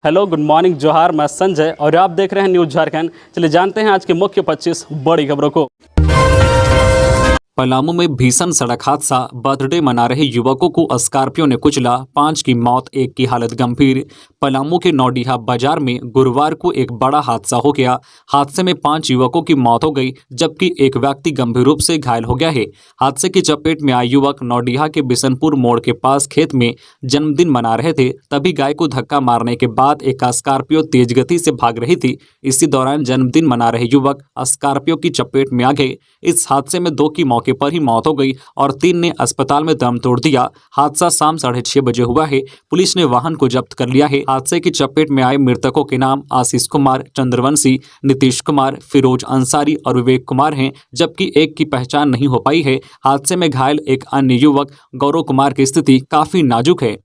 Hello, good morning, जोहार। मैं संजय और आप देख रहे हैं न्यूज़ झारखंड। चलिए जानते हैं आज के मुख्य 25 बड़ी खबरों को। पलामू में भीषण सड़क हादसा, बर्थडे मना रहे युवकों को स्कॉर्पियो ने कुचला, 5 की मौत, 1 की हालत गंभीर। पलामू के नौडीहा बाजार में गुरुवार को एक बड़ा हादसा हो गया। हादसे में 5 युवकों की मौत हो गई जबकि एक व्यक्ति गंभीर रूप से घायल हो गया है। हादसे की चपेट में आए युवक नौडीहा के बिशनपुर मोड़ के पास खेत में जन्मदिन मना रहे थे, तभी गाय को धक्का मारने के बाद एक स्कॉर्पियो तेज गति से भाग रही थी। इसी दौरान जन्मदिन मना रहे युवक स्कॉर्पियो की चपेट में आ गए। इस हादसे में 2 की मौके पर ही मौत हो गई और 3 ने अस्पताल में दम तोड़ दिया। हादसा शाम 6:30 बजे हुआ है। पुलिस ने वाहन को जब्त कर लिया है। हादसे की चपेट में आए मृतकों के नाम आशीष कुमार, चंद्रवंशी, नीतीश कुमार, फिरोज अंसारी और विवेक कुमार हैं, जबकि एक की पहचान नहीं हो पाई है। हादसे में घायल एक अन्य युवक गौरव कुमार की स्थिति काफी नाजुक है।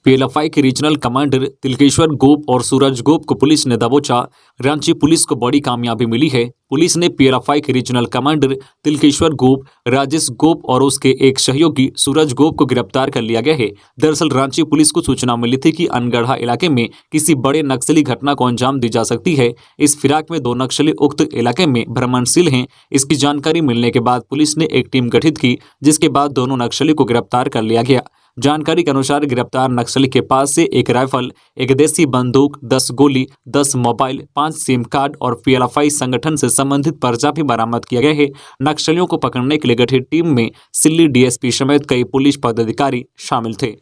पीएलएफआई के रीजनल कमांडर तिलकेश्वर गोप और सूरज गोप को पुलिस ने दबोचा। रांची पुलिस को बड़ी कामयाबी मिली है। पुलिस ने पीएलएफआई के रीजनल कमांडर तिलकेश्वर गोप, राजेश गोप और उसके एक सहयोगी सूरज गोप को गिरफ्तार कर लिया गया है। दरअसल रांची पुलिस को सूचना मिली थी कि अनगढ़ा इलाके में किसी बड़े नक्सली घटना को अंजाम दी जा सकती है। इस फिराक में 2 नक्सली उक्त इलाके में भ्रमणशील हैं। इसकी जानकारी मिलने के बाद पुलिस ने एक टीम गठित की, जिसके बाद दोनों नक्सली को गिरफ्तार कर लिया गया। जानकारी के अनुसार गिरफ्तार नक्सली के पास से एक राइफल, एक देसी बंदूक, 10 गोली, 10 मोबाइल, 5 सिम कार्ड और पीएलएफआई संगठन से संबंधित पर्चा भी बरामद किया गया है। नक्सलियों को पकड़ने के लिए गठित टीम में सिल्ली डीएसपी समेत कई पुलिस पदाधिकारी शामिल थे।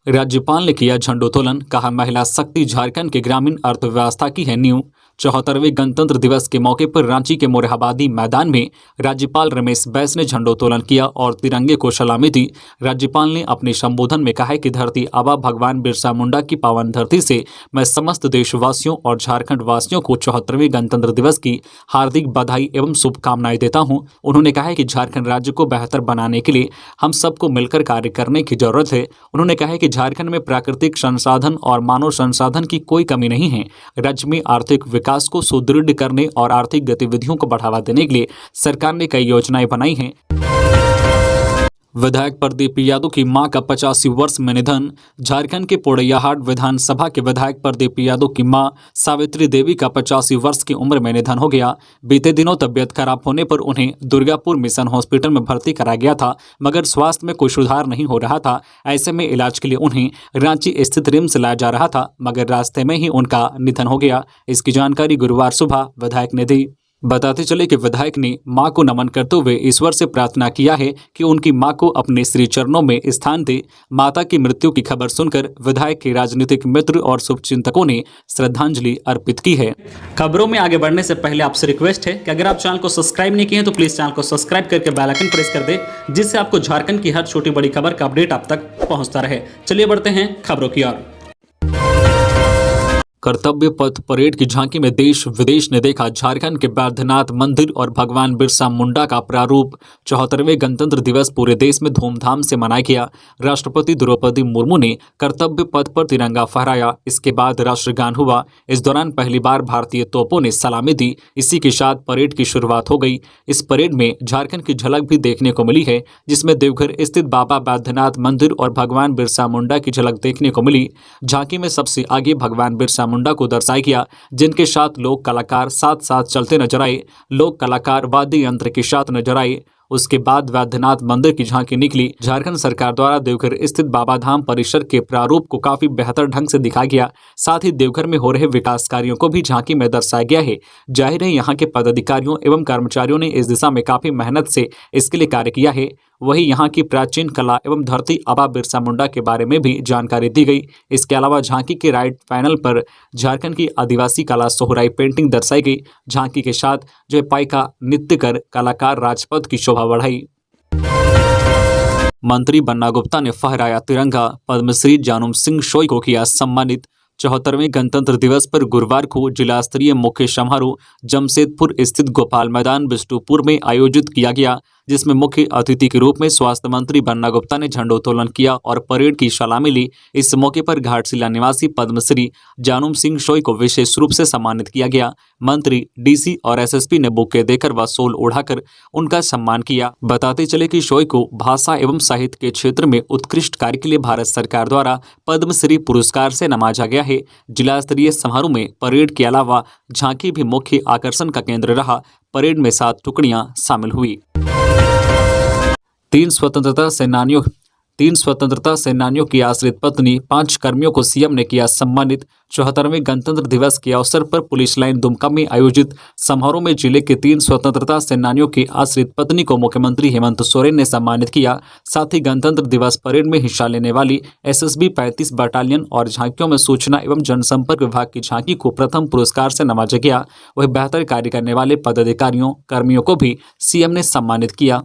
राज्यपाल ने किया झंडोत्तोलन, कहा महिला शक्ति झारखंड के ग्रामीण अर्थव्यवस्था की है नींव। 74वें गणतंत्र दिवस के मौके पर रांची के मोरहाबादी मैदान में राज्यपाल रमेश बैस ने झंडोत्तोलन किया और तिरंगे को सलामी दी। राज्यपाल ने अपने संबोधन में कहा कि धरती आबा भगवान बिरसा मुंडा की पावन धरती से मैं समस्त देशवासियों और झारखंड वासियों को 74वें गणतंत्र दिवस की हार्दिक बधाई एवं शुभकामनाएं देता हूं। उन्होंने कहा कि झारखंड राज्य को बेहतर बनाने के लिए हम सबको मिलकर कार्य करने की जरूरत है। उन्होंने कहा कि झारखंड में प्राकृतिक संसाधन और मानव संसाधन की कोई कमी नहीं है। राज्य में आर्थिक विकास को सुदृढ़ करने और आर्थिक गतिविधियों को बढ़ावा देने के लिए सरकार ने कई योजनाएं बनाई हैं। विधायक प्रदीप यादव की मां का 85 वर्ष में निधन। झारखंड के पोड़ैयाहाट विधानसभा के विधायक प्रदीप यादव की मां सावित्री देवी का 85 वर्ष की उम्र में निधन हो गया। बीते दिनों तबियत खराब होने पर उन्हें दुर्गापुर मिशन हॉस्पिटल में भर्ती कराया गया था, मगर स्वास्थ्य में कोई सुधार नहीं हो रहा था। ऐसे में इलाज के लिए उन्हें रांची स्थित रिम्स लाया जा रहा था, मगर रास्ते में ही उनका निधन हो गया। इसकी जानकारी गुरुवार सुबह विधायक ने दी। बताते चले कि विधायक ने मां को नमन करते हुए ईश्वर से प्रार्थना किया है कि उनकी मां को अपने श्री चरणों में स्थान दे। माता की मृत्यु की खबर सुनकर विधायक के राजनीतिक मित्र और शुभचिंतकों ने श्रद्धांजलि अर्पित की है। खबरों में आगे बढ़ने से पहले आपसे रिक्वेस्ट है कि अगर आप चैनल को सब्सक्राइब नहीं किए हैं तो प्लीज चैनल को सब्सक्राइब करके बेल आइकन प्रेस कर दे, जिससे आपको झारखंड की हर छोटी बड़ी खबर का अपडेट आप तक पहुंचता रहे। चलिए बढ़ते हैं खबरों की ओर। कर्तव्य पथ परेड की झांकी में देश विदेश ने देखा झारखंड के बैद्यनाथ मंदिर और भगवान बिरसा मुंडा का प्रारूप। 74वें गणतंत्र दिवस पूरे देश में धूमधाम से मनाया गया। राष्ट्रपति द्रौपदी मुर्मू ने कर्तव्य पथ पर तिरंगा फहराया। इसके बाद राष्ट्रगान हुआ। इस दौरान पहली बार भारतीय तोपों ने सलामी दी। इसी के साथ परेड की शुरुआत हो गई। इस परेड में झारखंड की झलक भी देखने को मिली है, जिसमें देवघर स्थित बाबा बैद्यनाथ मंदिर और भगवान बिरसा मुंडा की झलक देखने को मिली। झांकी में सबसे आगे भगवान बिरसा मुंडा को दर्शाया गया, जिनके साथ लोक कलाकार साथ साथ चलते नजर आए। लोक कलाकार वाद्य यंत्र के साथ नजर आए। उसके बाद बैद्यनाथ मंदिर की झांकी निकली। झारखंड सरकार द्वारा देवघर स्थित बाबा धाम परिसर के प्रारूप को काफी बेहतर ढंग से दिखाया गया। साथ ही देवघर में हो रहे विकास कार्यों को भी झांकी में दर्शाया गया है। जाहिर है यहाँ के पदाधिकारियों एवं कर्मचारियों ने इस दिशा में काफी मेहनत से इसके लिए कार्य किया है। वहीं यहाँ की प्राचीन कला एवं धरती आबा बिरसा मुंडा के बारे में भी जानकारी दी गई। इसके अलावा झांकी के राइट पैनल पर झारखंड की आदिवासी कला सोहराई पेंटिंग दर्शाई गई। झांकी के साथ जय पाइका नृत्य कर कलाकार राजपथ की शोभा बढ़ाई। मंत्री बन्ना गुप्ता ने फहराया तिरंगा। पद्मश्री जानूम सिंह शोई को किया सम्मानित। 74वें गणतंत्र दिवस पर गुरुवार को जिला स्तरीय मुख्य समारोह जमशेदपुर स्थित गोपाल मैदान बिष्टुपुर में आयोजित किया गया। जिसमें मुख्य अतिथि के रूप में स्वास्थ्य मंत्री बन्ना गुप्ता ने झंडोत्तोलन किया और परेड की सलामी ली। इस मौके पर घाटशिला निवासी पद्मश्री जानूम सिंह शोई को विशेष रूप से सम्मानित किया गया। मंत्री, डीसी और एसएसपी ने बुके देकर व सोल ओढ़ाकर उनका सम्मान किया। बताते चले कि शोई को भाषा एवं साहित्य के क्षेत्र में उत्कृष्ट कार्य के लिए भारत सरकार द्वारा पद्मश्री पुरस्कार से नवाजा गया है। जिला स्तरीय समारोह में परेड के अलावा झांकी भी मुख्य आकर्षण का केंद्र रहा। परेड में 7 टुकड़ियां शामिल हुई। तीन स्वतंत्रता सेनानियों की आश्रित पत्नी 5 कर्मियों को सीएम ने किया सम्मानित। 74वें गणतंत्र दिवस के अवसर पर पुलिस लाइन दुमका में आयोजित समारोह में जिले के 3 स्वतंत्रता सेनानियों की आश्रित पत्नी को मुख्यमंत्री हेमंत सोरेन ने सम्मानित किया। साथ ही गणतंत्र दिवस परेड में हिस्सा लेने वाली एसएसबी 35 बटालियन और झांकियों में सूचना एवं जनसंपर्क विभाग की झांकी को प्रथम पुरस्कार से नवाजा गया। वही बेहतर कार्य करने वाले पदाधिकारियों कर्मियों को भी सीएम ने सम्मानित किया।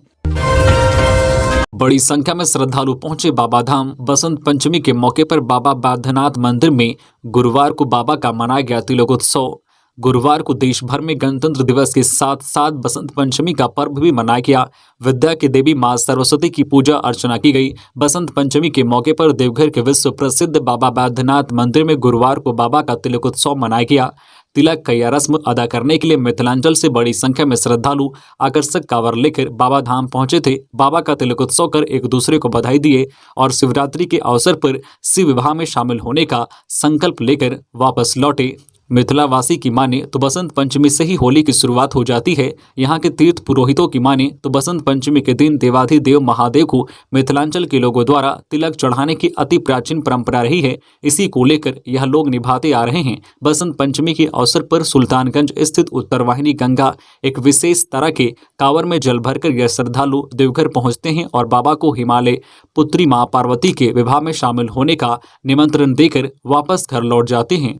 बड़ी संख्या में श्रद्धालु पहुंचे बाबा धाम। बसंत पंचमी के मौके पर बाबा बैद्यनाथ मंदिर में गुरुवार को बाबा का मनाया गया तिलकोत्सव। गुरुवार को देश भर में गणतंत्र दिवस के साथ साथ बसंत पंचमी का पर्व भी मनाया गया। विद्या की देवी मां सरस्वती की पूजा अर्चना की गई। बसंत पंचमी के मौके पर देवघर के विश्व प्रसिद्ध बाबा बैद्यनाथ मंदिर में गुरुवार को बाबा का तिलकोत्सव मनाया गया। तिलक का यह रस्म अदा करने के लिए मिथिलांचल से बड़ी संख्या में श्रद्धालु आकर्षक कांवर लेकर बाबा धाम पहुंचे थे। बाबा का तिलकोत्सव कर एक दूसरे को बधाई दिए और शिवरात्रि के अवसर पर शिव विवाह में शामिल होने का संकल्प लेकर वापस लौटे। मिथिलावासी की माने तो बसंत पंचमी से ही होली की शुरुआत हो जाती है। यहाँ के तीर्थ पुरोहितों की माने तो बसंत पंचमी के दिन देवाधिदेव महादेव को मिथिलांचल के लोगों द्वारा तिलक चढ़ाने की अति प्राचीन परंपरा रही है। इसी को लेकर यह लोग निभाते आ रहे हैं। बसंत पंचमी के अवसर पर सुल्तानगंज स्थित उत्तरवाहिनी गंगा एक विशेष तरह के कांवर में जल भरकर यह श्रद्धालु देवघर पहुंचते हैं और बाबा को हिमालय पुत्री मां पार्वती के विवाह में शामिल होने का निमंत्रण देकर वापस घर लौट जाते हैं।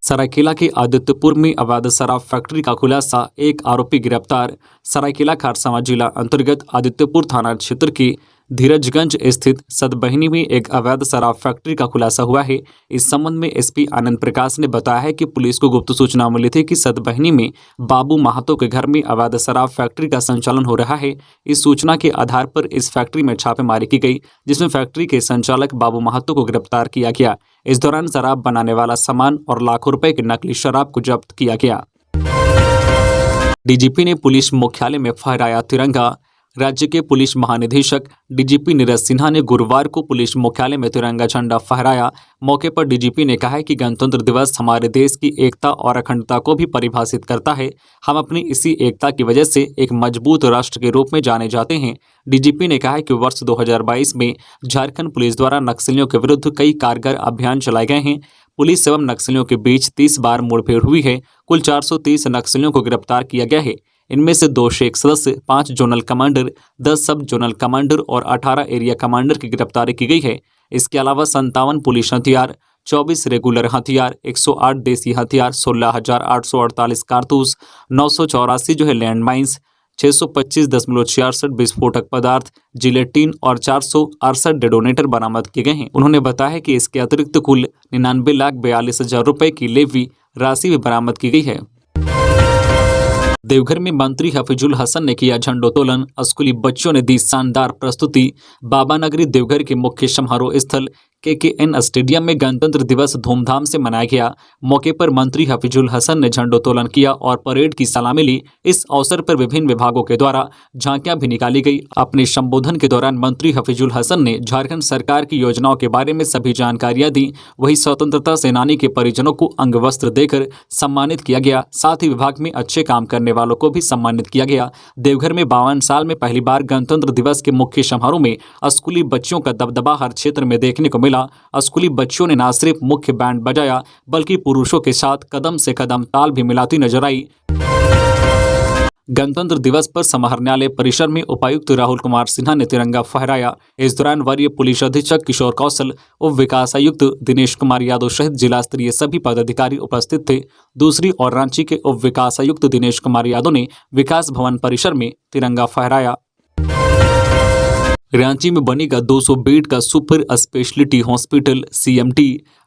सरायकेला के आदित्यपुर में अवैध शराब फैक्ट्री का खुलासा, एक आरोपी गिरफ्तार। सरायकेला खरसावां जिला अंतर्गत आदित्यपुर थाना क्षेत्र के धीरजगंज स्थित सतबहिनी में एक अवैध शराब फैक्ट्री का खुलासा हुआ है। इस संबंध में एसपी आनंद प्रकाश ने बताया है कि पुलिस को गुप्त सूचना मिली थी कि सतबहिनी में बाबू महातो के घर में अवैध शराब फैक्ट्री का संचालन हो रहा है। इस सूचना के आधार पर इस फैक्ट्री में छापेमारी की गई, जिसमें फैक्ट्री के संचालक बाबू महातो को गिरफ्तार किया गया। इस दौरान शराब बनाने वाला सामान और लाखों रुपए की नकली शराब को जब्त किया गया। डीजीपी ने पुलिस मुख्यालय में फहराया तिरंगा। राज्य के पुलिस महानिदेशक डीजीपी नीरज सिन्हा ने गुरुवार को पुलिस मुख्यालय में तिरंगा झंडा फहराया। मौके पर डीजीपी ने कहा है कि गणतंत्र दिवस हमारे देश की एकता और अखंडता को भी परिभाषित करता है। हम अपनी इसी एकता की वजह से एक मजबूत राष्ट्र के रूप में जाने जाते हैं। डीजीपी ने कहा है कि वर्ष 2022 में झारखंड पुलिस द्वारा नक्सलियों के विरुद्ध कई कारगर अभियान चलाए गए हैं। पुलिस एवं नक्सलियों के बीच 30 बार मुठभेड़ हुई है। कुल 430 नक्सलियों को गिरफ्तार किया गया है। इनमें से 2 शेख सदस्य, 5 जोनल कमांडर, 10 सब जोनल कमांडर और 18 एरिया कमांडर की गिरफ्तारी की गई है। इसके अलावा 57 पुलिस हथियार, 24 रेगुलर हथियार, 108 देसी हथियार, 16,848 कारतूस, 984 जो है लैंडमाइंस, 625.66 विस्फोटक पदार्थ, जिलेटिन और 468 डेटोनेटर बरामद किए गए हैं। उन्होंने बताया कि इसके अतिरिक्त कुल 99,42,000 रुपए की लेवी राशि भी बरामद की गई है। देवघर में मंत्री हफीजुल हसन ने किया झंडोत्तोलन। स्कूली बच्चों ने दी शानदार प्रस्तुति। बाबा नगरी देवघर के मुख्य समारोह स्थल KKN स्टेडियम में गणतंत्र दिवस धूमधाम से मनाया गया। मौके पर मंत्री हफीजुल हसन ने झंडोत्तोलन किया और परेड की सलामी ली। इस अवसर पर विभिन्न विभागों के द्वारा झांकियां भी निकाली गई। अपने संबोधन के दौरान मंत्री हफीजुल हसन ने झारखंड सरकार की योजनाओं के बारे में सभी जानकारियां दी। वहीं स्वतंत्रता सेनानी के परिजनों को अंग वस्त्र देकर सम्मानित किया गया। साथ ही विभाग में अच्छे काम करने वालों को भी सम्मानित किया गया। देवघर में 52 साल में पहली बार गणतंत्र दिवस के मुख्य समारोह में स्कूली बच्चों का दबदबा हर क्षेत्र में देखने को मिला। स्कूली बच्चों ने न सिर्फ मुख्य बैंड बजाया बल्कि पुरुषों के साथ कदम से कदम ताल भी मिलाती नजर आई। गणतंत्र दिवस पर समाहरणालय परिसर में उपायुक्त राहुल कुमार सिन्हा ने तिरंगा फहराया। इस दौरान वरीय पुलिस अधीक्षक किशोर कौशल, उप विकास आयुक्त दिनेश कुमार यादव सहित जिला स्तरीय सभी पदाधिकारी उपस्थित थे। दूसरी ओर रांची के उप विकास आयुक्त दिनेश कुमार यादव ने विकास भवन परिसर में तिरंगा फहराया। रांची में बनेगा 200 बेड का super speciality hospital. CMT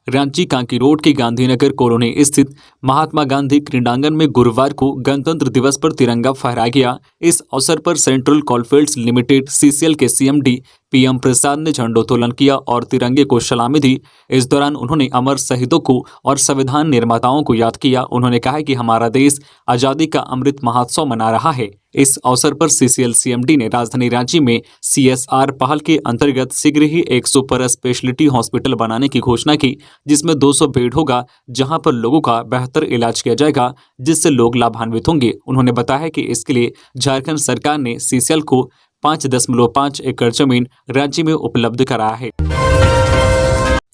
Ranchi Kanki road के गांधीनगर कॉलोनी स्थित महात्मा गांधी क्रीडांगन में गुरुवार को गणतंत्र दिवस पर तिरंगा फहराया गया। इस अवसर पर सेंट्रल कोलफील्ड्स लिमिटेड सीसीएल के सीएमडी पीएम प्रसाद ने झंडोत्तोलन किया और तिरंगे को सलामी दी। इस दौरान उन्होंने अमर शहीदों को और संविधान निर्माताओं को याद किया। उन्होंने कहा कि हमारा देश आज़ादी का अमृत महोत्सव मना रहा है। इस अवसर पर सीसीएल सीएमडी ने राजधानी रांची में सीएसआर पहल के अंतर्गत शीघ्र ही एक सुपर स्पेशलिटी हॉस्पिटल बनाने की घोषणा की, जिसमें 200 बेड होगा, जहां पर लोगों का बेहतर इलाज किया जाएगा, जिससे लोग लाभान्वित होंगे। उन्होंने बताया कि इसके लिए झारखंड सरकार ने सीसीएल को 5.5 एकड़ जमीन राज्य में उपलब्ध कराया है।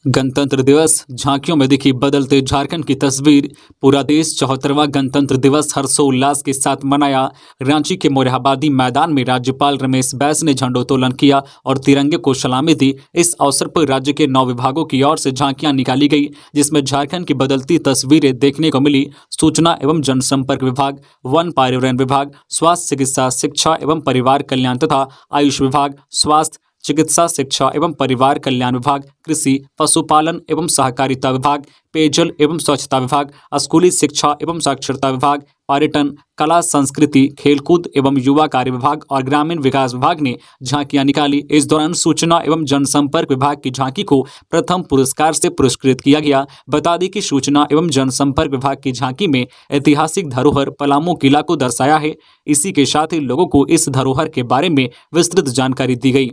गणतंत्र दिवस झांकियों में दिखी बदलते झारखंड की तस्वीर। पूरा देश 74वां गणतंत्र दिवस हर्षोल्लास के साथ मनाया। रांची के मोरहाबादी मैदान में राज्यपाल रमेश बैस ने झंडोत्तोलन किया और तिरंगे को सलामी दी। इस अवसर पर राज्य के 9 विभागों की ओर से झांकियां निकाली गई, जिसमें झारखंड की बदलती तस्वीरें देखने को मिली। सूचना एवं जनसंपर्क विभाग, वन पर्यावरण विभाग, स्वास्थ्य चिकित्सा शिक्षा एवं परिवार कल्याण तथा आयुष विभाग, स्वास्थ्य चिकित्सा शिक्षा एवं परिवार कल्याण विभाग, कृषि पशुपालन एवं सहकारिता विभाग, पेयजल एवं स्वच्छता विभाग, स्कूली शिक्षा एवं साक्षरता विभाग, पर्यटन, कला संस्कृति, खेलकूद एवं युवा कार्य विभाग और ग्रामीण विकास विभाग ने झांकियां निकाली। इस दौरान सूचना एवं जनसंपर्क विभाग की झांकी को प्रथम पुरस्कार से पुरस्कृत किया गया। बता दें कि सूचना एवं जनसंपर्क विभाग की झांकी में ऐतिहासिक धरोहर पलामू किला को दर्शाया है। इसी के साथ ही लोगों को इस धरोहर के बारे में विस्तृत जानकारी दी गई।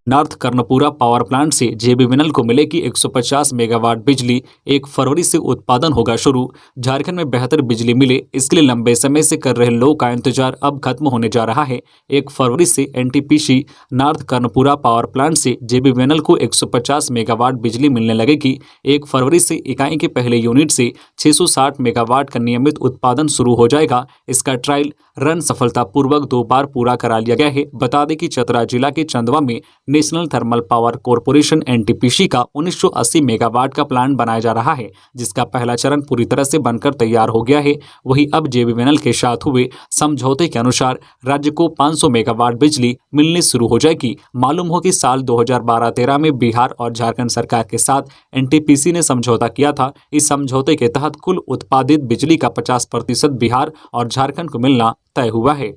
नॉर्थ कर्णपुरा पावर प्लांट से जेबीवीएनएल को मिलेगी 150 मेगावाट बिजली। 1 फरवरी से उत्पादन होगा शुरू। झारखंड में बेहतर बिजली मिले, इसके लिए लंबे समय से कर रहे लोगों का इंतजार अब खत्म होने जा रहा है। 1 फरवरी से NTPC North Karanpura power plant से जेबीवीएनएल को 150 मेगावाट बिजली मिलने लगेगी। 1 फरवरी से इकाई के पहले यूनिट से 660 मेगावाट का नियमित उत्पादन शुरू हो जाएगा। इसका ट्रायल रन सफलतापूर्वक 2 बार पूरा करा लिया गया है। बता दें कि चतरा जिला के चंदवा में national thermal power corporation NTPC का 1980 मेगावाट का प्लांट बनाया जा रहा है, जिसका पहला चरण पूरी तरह से बनकर तैयार हो गया है। वहीं अब जेबीवीएनएल के साथ हुए समझौते के अनुसार राज्य को 500 मेगावाट बिजली मिलनी शुरू हो जाएगी। मालूम हो कि साल 2012-13 में बिहार और झारखंड सरकार के साथ एनटीपीसी ने समझौता किया था। इस समझौते के तहत कुल उत्पादित बिजली का 50% बिहार और झारखंड को मिलना तय हुआ है।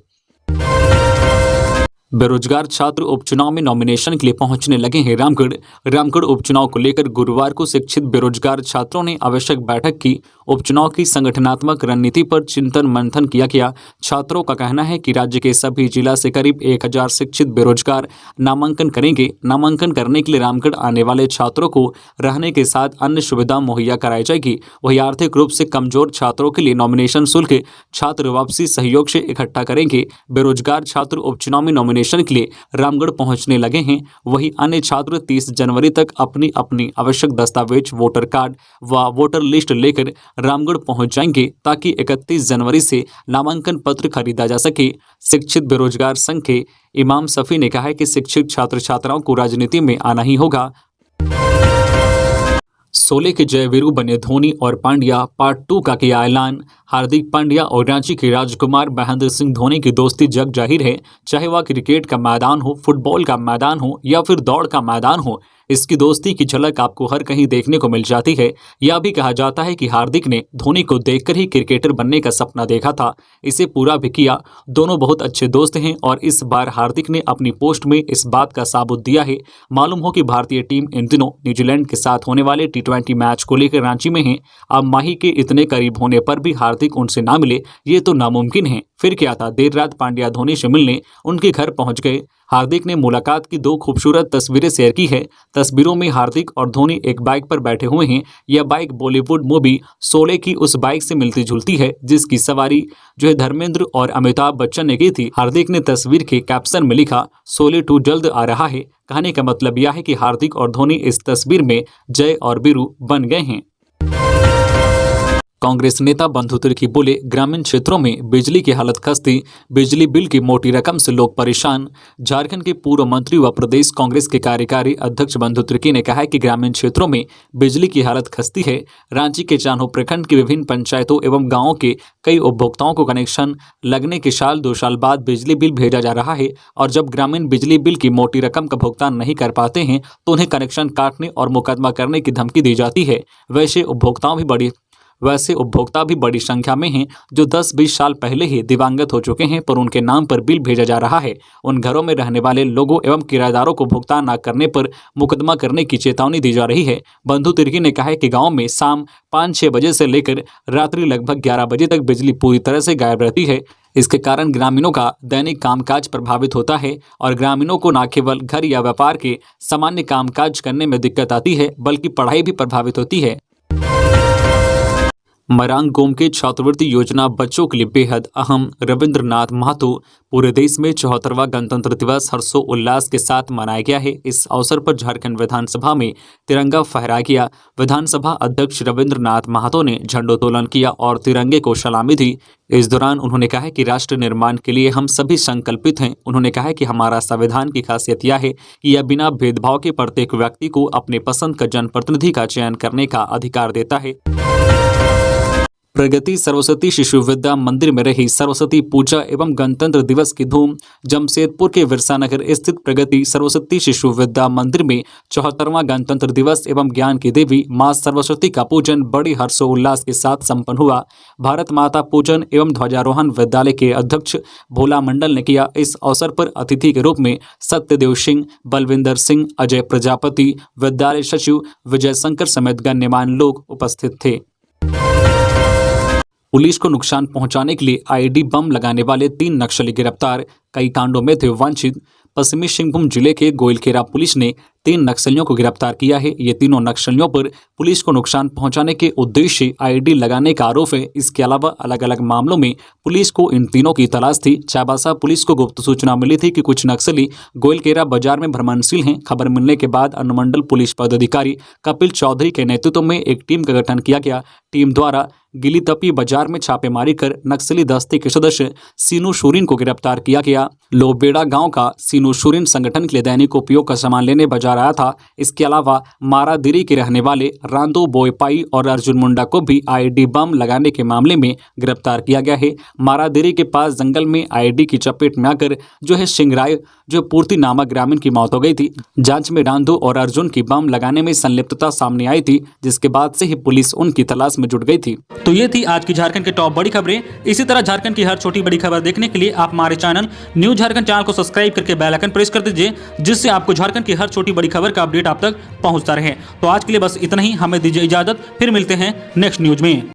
बेरोजगार छात्र उपचुनाव में नॉमिनेशन के लिए पहुंचने लगे हैं रामगढ़ उपचुनाव को लेकर गुरुवार को शिक्षित बेरोजगार छात्रों ने आवश्यक बैठक की। उपचुनाव की संगठनात्मक रणनीति पर चिंतन मंथन किया गया। छात्रों का कहना है कि राज्य के सभी जिला से करीब 1000 शिक्षित बेरोजगार नामांकन करेंगे। नामांकन करने के लिए रामगढ़ आने वाले छात्रों को रहने के साथ अन्य सुविधा मुहैया कराई जाएगी। वही आर्थिक रूप से कमजोर छात्रों के लिए नॉमिनेशन शुल्क छात्र वापसी सहयोग से इकट्ठा करेंगे। बेरोजगार छात्र उपचुनाव में नॉमिनेशन के लिए रामगढ़ पहुंचने लगे हैं। वहीं अन्य छात्र 30 जनवरी तक अपनी अपनी आवश्यक दस्तावेज, वोटर कार्ड व वोटर लिस्ट लेकर रामगढ़ पहुंच जाएंगे, ताकि 31 जनवरी से नामांकन पत्र खरीदा जा सके। शिक्षित बेरोजगार संघ के इमाम सफी ने कहा है कि शिक्षित छात्र छात्राओं को राजनीति में आना ही होगा। शोले के जयवीरू बने धोनी और पांड्या पार्ट 2 का किया ऐलान। हार्दिक पांड्या और रांची के राजकुमार महेंद्र सिंह धोनी की दोस्ती जग जाहिर है। चाहे वह क्रिकेट का मैदान हो, फुटबॉल का मैदान हो या फिर दौड़ का मैदान हो, इसकी दोस्ती की झलक आपको हर कहीं देखने को मिल जाती है। यह भी कहा जाता है कि हार्दिक ने धोनी को देखकर ही क्रिकेटर बनने का सपना देखा था, इसे पूरा भी किया। दोनों बहुत अच्छे दोस्त हैं और इस बार हार्दिक ने अपनी पोस्ट में इस बात का साबुत दिया है। मालूम हो कि भारतीय टीम इन दिनों न्यूजीलैंड के साथ होने वाले T20 मैच को लेकर रांची में है। अब माही के इतने करीब होने पर भी हार्दिक उनसे ना मिले, ये तो नामुमकिन है। फिर क्या था, देर रात पांड्या धोनी से मिलने उनके घर पहुंच गए। हार्दिक ने मुलाकात की 2 खूबसूरत तस्वीरें शेयर की है। तस्वीरों में हार्दिक और धोनी एक बाइक पर बैठे हुए हैं। यह बाइक बॉलीवुड मूवी शोले की उस बाइक से मिलती जुलती है, जिसकी सवारी जो है धर्मेंद्र और अमिताभ बच्चन ने की थी। हार्दिक ने तस्वीर के कैप्शन में लिखा, शोले 2 जल्द आ रहा है। कहने का मतलब यह है कि हार्दिक और धोनी इस तस्वीर में जय और वीरू बन गए हैं। कांग्रेस नेता बंधु तिर्की बोले, ग्रामीण क्षेत्रों में बिजली की हालत खस्ती, बिजली बिल की मोटी रकम से लोग परेशान। झारखंड के पूर्व मंत्री व प्रदेश कांग्रेस के कार्यकारी अध्यक्ष बंधु तिर्की ने कहा है कि ग्रामीण क्षेत्रों में बिजली की हालत खस्ती है। रांची के चान्हो प्रखंड की विभिन्न पंचायतों एवं गाँवों के कई उपभोक्ताओं को कनेक्शन लगने के साल 2 साल बाद बिजली बिल भेजा जा रहा है और जब ग्रामीण बिजली बिल की मोटी रकम का भुगतान नहीं कर पाते हैं तो उन्हें कनेक्शन काटने और मुकदमा करने की धमकी दी जाती है। वैसे उपभोक्ता भी बड़ी संख्या में हैं जो 10-20 साल पहले ही दिवंगत हो चुके हैं, पर उनके नाम पर बिल भेजा जा रहा है। उन घरों में रहने वाले लोगों एवं किराएदारों को भुगतान न करने पर मुकदमा करने की चेतावनी दी जा रही है। बंधु तिर्की ने कहा है कि गांव में शाम 5-6 बजे से लेकर रात्रि लगभग 11 बजे तक बिजली पूरी तरह से गायब रहती है। इसके कारण ग्रामीणों का दैनिक कामकाज प्रभावित होता है और ग्रामीणों को न केवल घर या व्यापार के सामान्य कामकाज करने में दिक्कत आती है बल्कि पढ़ाई भी प्रभावित होती है। मरांग गोम के छात्रवृत्ति योजना बच्चों के लिए बेहद अहम। रविंद्रनाथ महतो। पूरे देश में 74वां गणतंत्र दिवस हर्षोल्लास के साथ मनाया गया है। इस अवसर पर झारखंड विधानसभा में तिरंगा फहराया गया। विधानसभा अध्यक्ष रविंद्रनाथ महतो ने झंडोत्तोलन किया और तिरंगे को सलामी दी। इस दौरान उन्होंने कहा कि राष्ट्र निर्माण के लिए हम सभी संकल्पित हैं। उन्होंने कहा कि हमारा संविधान की खासियत यह है कि यह बिना भेदभाव के प्रत्येक व्यक्ति को अपने पसंद का जनप्रतिनिधि का चयन करने का अधिकार देता है। प्रगति सरस्वती शिशु विद्या मंदिर में रही सरस्वती पूजा एवं गणतंत्र दिवस की धूम। जमशेदपुर के विरसानगर स्थित प्रगति सरस्वती शिशु विद्या मंदिर में 74वां गणतंत्र दिवस एवं ज्ञान की देवी मां सरस्वती का पूजन बड़ी हर्षोल्लास के साथ संपन्न हुआ। भारत माता पूजन एवं ध्वजारोहण विद्यालय के अध्यक्ष भोला मंडल ने किया। इस अवसर पर अतिथि के रूप में सत्यदेव सिंह, बलविंदर सिंह, अजय प्रजापति, विद्यालय सचिव विजय शंकर समेत गण्यमान्य लोग उपस्थित थे। पुलिस को नुकसान पहुंचाने के लिए आईडी बम लगाने वाले 3 नक्सली गिरफ्तार। कई कांडों में थे वांछित। पश्चिमी सिंहभूम जिले के गोइलकेरा पुलिस ने 3 नक्सलियों को गिरफ्तार किया है। ये तीनों नक्सलियों पर पुलिस को नुकसान पहुंचाने के उद्देश्य से आईडी लगाने का आरोप है। इसके अलावा अलग अलग मामलों में पुलिस को इन तीनों की तलाश थी। चाईबासा पुलिस को गुप्त सूचना मिली थी कि कुछ नक्सली गोइलकेरा बाजार में भ्रमणशील हैं। खबर मिलने के बाद अनुमंडल पुलिस पदाधिकारी कपिल चौधरी के नेतृत्व में एक टीम का गठन किया गया। टीम द्वारा गिलीतपी बाजार में छापेमारी कर नक्सली दस्ते के सदस्य सीनू सोरेन को गिरफ्तार किया गया। लोबेड़ा गांव का सीनू सोरेन संगठन के लिए दैनिक उपयोग का सामान लेने बाजार आया था। इसके अलावा मारादिरी के रहने वाले रांदो बोयपाई और अर्जुन मुंडा को भी आईडी बम लगाने के मामले में गिरफ्तार किया गया है। मारादिरी के पास जंगल में आईडी की चपेट में आकर सिंगराय पूर्ति नामक ग्रामीण की मौत हो गई थी। जांच में रांदो और अर्जुन की बम लगाने में संलिप्तता सामने आई थी, जिसके बाद से ही पुलिस उनकी तलाश में जुट गई थी। तो ये थी आज की झारखंड के टॉप बड़ी खबरें। इसी तरह झारखंड की हर छोटी बड़ी खबर देखने के लिए आप हमारे चैनल न्यूज झारखंड चैनल को सब्सक्राइब करके बेल आइकन प्रेस कर दीजिए, जिससे आपको झारखंड की हर छोटी बड़ी खबर का अपडेट आप तक पहुंचता रहे। तो आज के लिए बस इतना ही। हमें दीजिए इजाजत, फिर मिलते हैं नेक्स्ट न्यूज में।